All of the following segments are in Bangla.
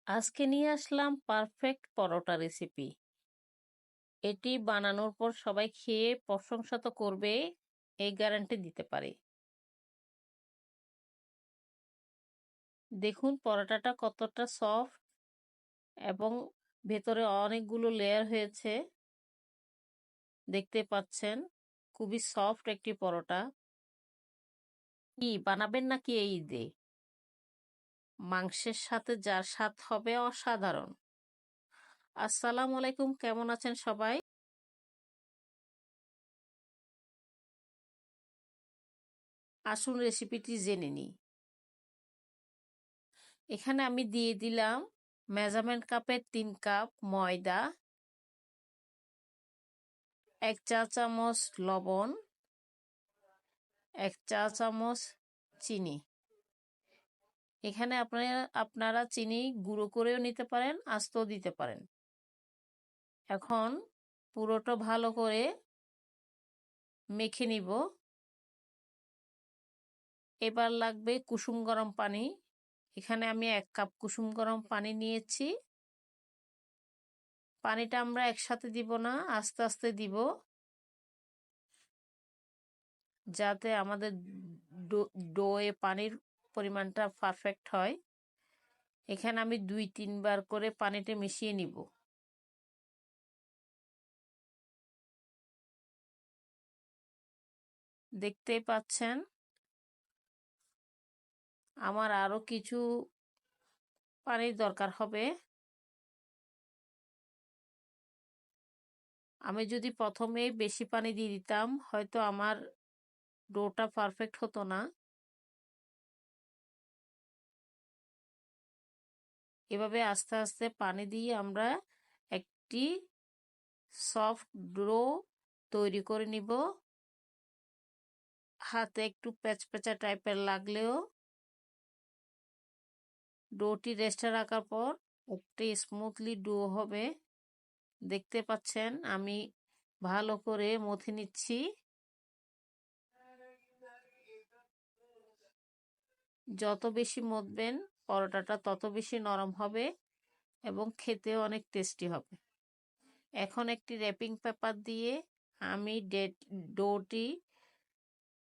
আজকে নিয়ে আসলাম পারফেক্ট পরোটা রেসিপি। এটি বানানোর পর সবাই খেয়ে প্রশংসা তো করবে, এই গ্যারান্টি দিতে পারি। দেখুন পরোটাটা কতটা সফট এবং ভেতরে অনেকগুলো লেয়ার হয়েছে, দেখতে পাচ্ছেন। খুবই সফট একটি পরোটা। কি বানাবেন নাকি এই ঈদে? মাংসের সাথে যার স্বাদ হবে অসাধারণ। আসসালামু আলাইকুম, কেমন আছেন সবাই? আসুন রেসিপিটি জেনে নিই। এখানে আমি দিয়ে দিলাম মেজারমেন্ট কাপের 3 কাপ ময়দা, 1 চা চামচ লবণ, 1 চা চামচ চিনি। এখানে আপনারা চিনি গুঁড়ো করেও নিতে পারেন, আস্তও দিতে পারেন। এখন পুরোটা ভালো করে মেখে নিব। এবার লাগবে কুসুম গরম পানি। এখানে আমি 1 কাপ কুসুম গরম পানি নিয়েছি। পানিটা আমরা একসাথে দিব না, আস্তে আস্তে দিব, যাতে আমাদের ডোয়ে পানির পরিমাণটা পারফেক্ট হয়। এখানে আমি 2-3 বার করে পানিটা মিশিয়ে নিব। দেখতেই পাচ্ছেন আমার আরো কিছু পানির দরকার হবে। আমি যদি প্রথমেই বেশি পানি দিয়ে দিতাম হয়তো আমার ডোটা পারফেক্ট হতো না। এভাবে আস্তে আস্তে পানি দিয়ে আমরা একটি সফট ডো তৈরি করে নিব। হাতে একটু প্যাচপ্যাচা টাইপের লাগলেও ডোটি রেস্টে রাখার পর একটি স্মুথলি ডো হবে। দেখতে পাচ্ছেন আমি ভালো করে মথে নিচ্ছি। যত বেশি মথবেন পরোটাটা তত বেশি নরম হবে এবং খেতেও অনেক টেস্টি হবে। এখন একটি র্যাপিং পেপার দিয়ে আমি ডোটি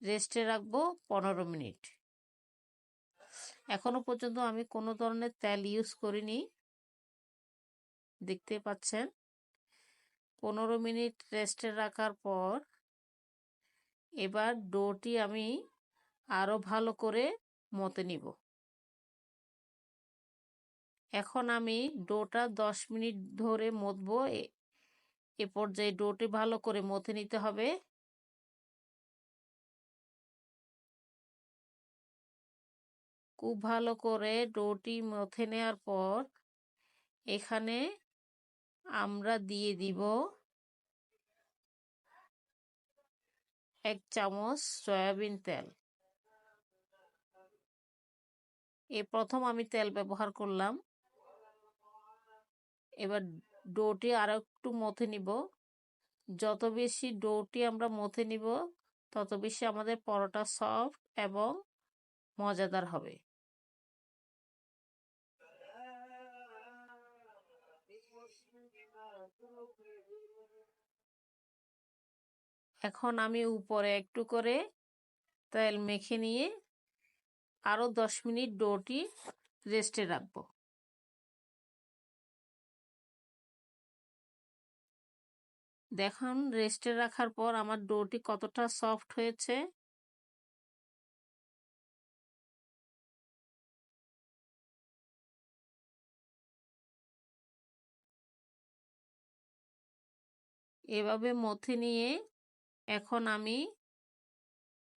রেস্টে রাখবো 15 মিনিট। এখনো পর্যন্ত আমি কোনো ধরনের তেল ইউজ করিনি। দেখতে পাচ্ছেন 15 মিনিট রেস্টে রাখার পর এবার ডোটি আমি আরো ভালো করে মতে নিব। এখন আমি ডোটা 10 মিনিট ধরে মথবো। এ পর্যায়ে ডোটি ভালো করে মথে নিতে হবে। খুব ভালো করে ডোটি মথে নেওয়ার পর এখানে আমরা দিয়ে দিব 1 চামচ সয়াবিন তেল। প্রথম আমি তেল ব্যবহার করলাম। এবার ডোটি আরো একটু মথে নিব। যত বেশি ডোটি আমরা মথে নিব তত বেশি আমাদের পরোটা সফট এবং মজাদার হবে। এখন আমি উপরে একটু করে তেল মেখে নিয়ে আরো 10 মিনিট ডোটি রেস্টে রাখবো। দেখুন রেস্টে রাখার পর আমার ডোটি কতটা সফট হয়েছে। এভাবে মথে নিয়ে এখন আমি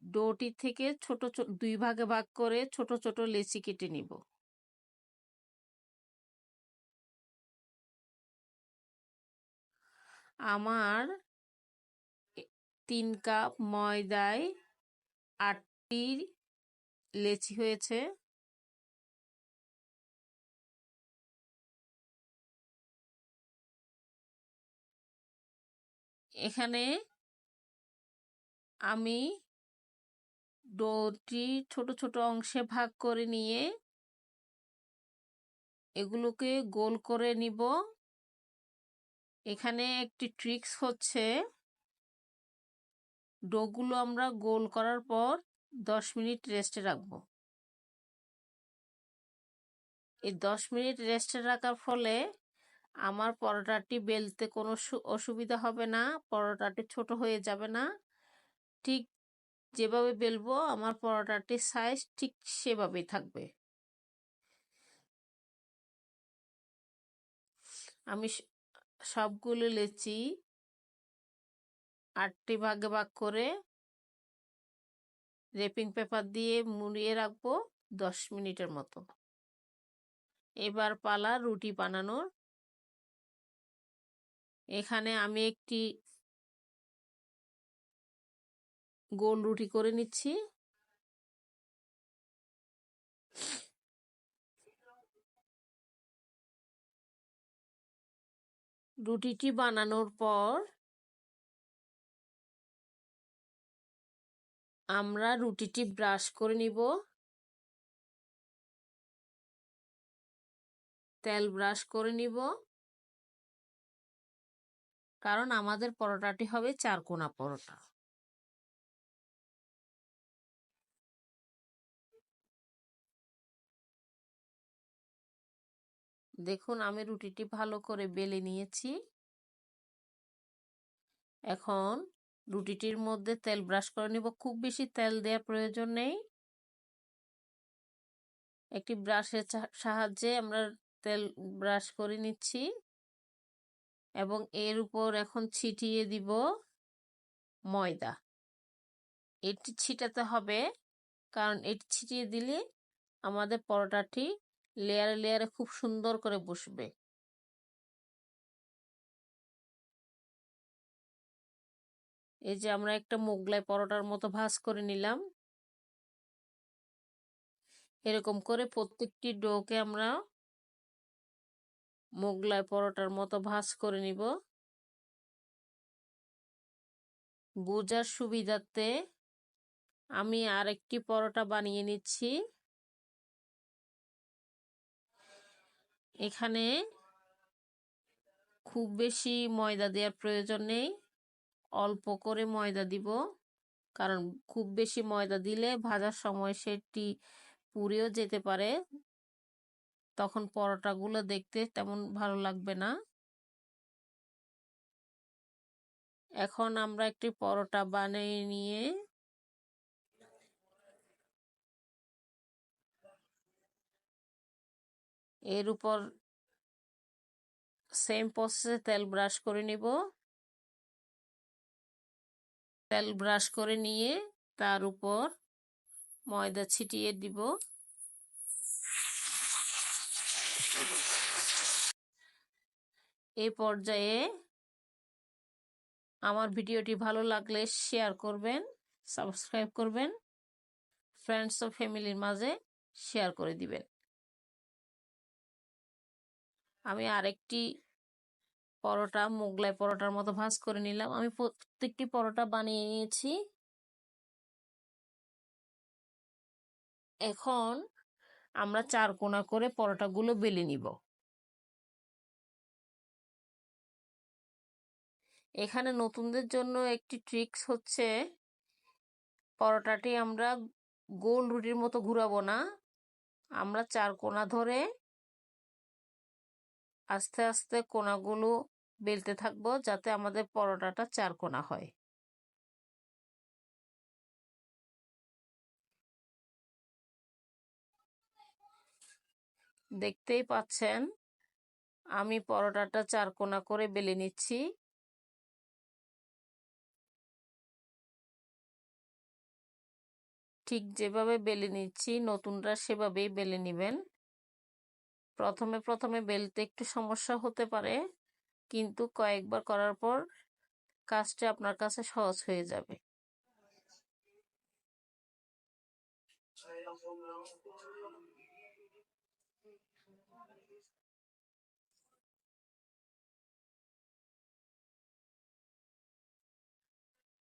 ডোটি থেকে ছোট ছোট 2 ভাগে ভাগ করে ছোট ছোট লেচি কেটে নিব। আমার 3 কাপ ময়দায় 8টি লেচি হয়েছে। এখানে আমি ডোটি ছোট ছোট অংশে ভাগ করে নিয়ে এগুলোকে গোল করে নিব। এখানে একটি ট্রিক্স হচ্ছে, ডোগুলো আমরা গোল করার পর 10 মিনিট রেস্টে রাখবো। এই 10 মিনিট রেস্টে রাখার ফলে আমার পরোটাটি বেলতে কোনো অসুবিধা হবে না, পরোটাটি ছোট হয়ে যাবে না। ঠিক যেভাবে বেলবো আমার পরোটাটির সাইজ ঠিক সেভাবেই থাকবে। আমি সবগুলো লেচি 8টি ভাগে ভাগ করে র্যাপিং পেপার দিয়ে মুড়িয়ে রাখবো 10 মিনিটের মতো। এবার পালা রুটি বানানোর। এখানে আমি একটি গোল রুটি করে নিচ্ছি। রুটিটি বানানোর পর আমরা রুটিটি ব্রাশ করে নিব। তেল ব্রাশ করে নিব, কারণ আমাদের পরোটাটি হবে 4 কোনা পরোটা। দেখুন আমি রুটিটি ভালো করে বেলে নিয়েছি। এখন রুটিটির মধ্যে তেল ব্রাশ করে নিব। খুব বেশি তেল দেওয়ার প্রয়োজন নেই। একটি ব্রাশের সাহায্যে আমরা তেল ব্রাশ করে নিচ্ছি এবং এর উপর এখন ছিটিয়ে দিব ময়দা। এটি ছিটাতে হবে, কারণ এটি ছিটিয়ে দিলে আমাদের পরোটাটি লেয়ারে লেয়ারে খুব সুন্দর করে বসবে। এই যে আমরা একটা মোগলাই পরোটার মতো ভাঁজ করে নিলাম। এরকম করে প্রত্যেকটি ডোকে আমরা মোগলাই পরোটার মতো ভাঁজ করে নিব। বোঝার সুবিধার্থে আমি আরেকটি পরোটা বানিয়ে নিচ্ছি। এখানে খুব বেশি ময়দা দেওয়ার প্রয়োজন নেই, অল্প করে ময়দা দিব, কারণ খুব বেশি ময়দা দিলে ভাজার সময় সেটি পুড়েও যেতে পারে, তখন পরোটাগুলো দেখতে তেমন ভালো লাগবে না। এখন আমরা একটি পরোটা বানিয়ে নিয়ে এর উপর সেম প্রসেসে তেল ব্রাশ করে নিব। তেল ব্রাশ করে নিয়ে তার উপর ময়দা ছিটিয়ে দিব। এই পর্যায়ে আমার ভিডিওটি ভালো লাগলে শেয়ার করবেন, সাবস্ক্রাইব করবেন, ফ্রেন্ডস ও ফ্যামিলির মাঝে শেয়ার করে দিবেন। আমি আরেকটি পরোটা মোগলাই পরোটার মতো ভাঁজ করে নিলাম। আমি প্রত্যেকটি পরোটা বানিয়ে নিয়েছি। এখন আমরা 4 কোনা করে পরোটাগুলো বেলে নিব। এখানে নতুনদের জন্য একটি ট্রিক্স হচ্ছে, পরোটাটি আমরা গোল রুটির মতো ঘুরাবো না, আমরা 4 কোনা ধরে আস্তে আস্তে কোনাগুলো বেলতে থাকবো, যাতে আমাদের পরোটাটা 4 কোনা হয়। দেখতেই পাচ্ছেন আমি পরোটাটা 4 কোনা করে বেলে নিচ্ছি। ঠিক যেভাবে বেলে নিচ্ছি নতুনরা সেভাবেই বেলে নেবেন। প্রথমে প্রথমে বেলতে একটু সমস্যা হতে পারে, কিন্তু কয়েকবার করার পর কাজটা আপনার কাছে সহজ হয়ে যাবে।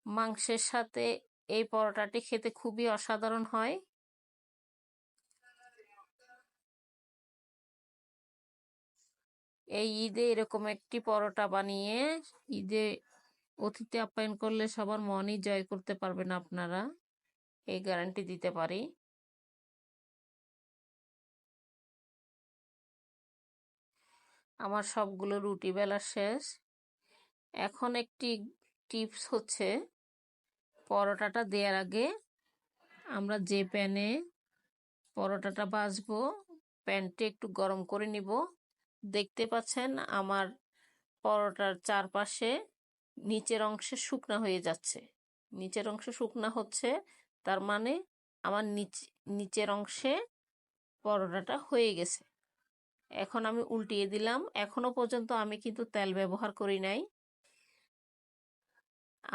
মাংসের সাথে এই পরোটাটি খেতে খুবই অসাধারণ হয়। এই ঈদে এরকম একটি পরোটা বানিয়ে ঈদে অতিথি আপ্যায়ন করলে সবার মনই জয় করতে পারবেন আপনারা, এই গ্যারান্টি দিতে পারি। আমার সবগুলো রুটি বেলা শেষ। এখন একটি টিপস হচ্ছে, পরোটাটা দেওয়ার আগে আমরা যে প্যানে পরোটাটা ভাজবো, প্যানটা একটু গরম করে নিব। দেখতে পাচ্ছেন আমার পরোটার চারপাশে নিচের অংশে শুকনা হয়ে যাচ্ছে। নিচের অংশ শুকনা হচ্ছে, তার মানে আমার নিচের অংশে পরোটাটা হয়ে গেছে। এখন আমি উল্টিয়ে দিলাম। এখনো পর্যন্ত আমি কিন্তু তেল ব্যবহার করি নাই।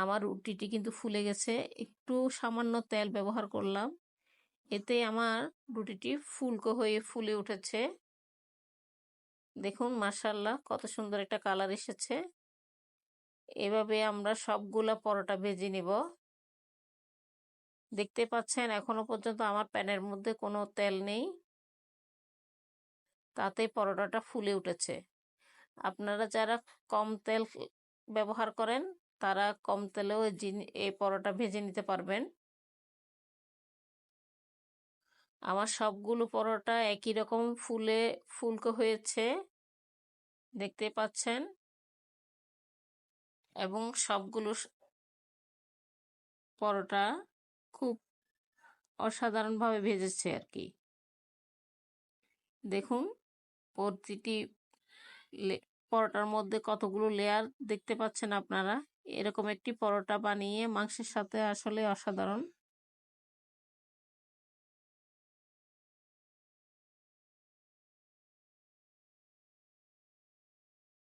আমার রুটিটি কিন্তু ফুলে গেছে, একটু সামান্য তেল ব্যবহার করলাম, এতে আমার রুটিটি ফুলকো হয়ে ফুলে উঠেছে। দেখুন মাশাআল্লাহ কত সুন্দর একটা কালার এসেছে। এভাবে আমরা সবগুলা পরোটা ভেজে নিব। দেখতে পাচ্ছেন এখনো পর্যন্ত আমার প্যানের মধ্যে কোনো তেল নেই, তাতে পরোটাটা ফুলে উঠেছে। আপনারা যারা কম তেল ব্যবহার করেন তারা কম তেলেও এই পরোটা ভেজে নিতে পারবেন। আমার সবগুলো পরোটা একই রকম ফুলকো হয়েছে, দেখতে পাচ্ছেন, এবং সবগুলো পরোটা খুব অসাধারণভাবে ভেজেছে আর কি। দেখুন প্রতিটি পরোটার মধ্যে কতগুলো লেয়ার দেখতে পাচ্ছেন আপনারা। এরকম একটি পরোটা বানিয়ে মাংসের সাথে আসলে অসাধারণ।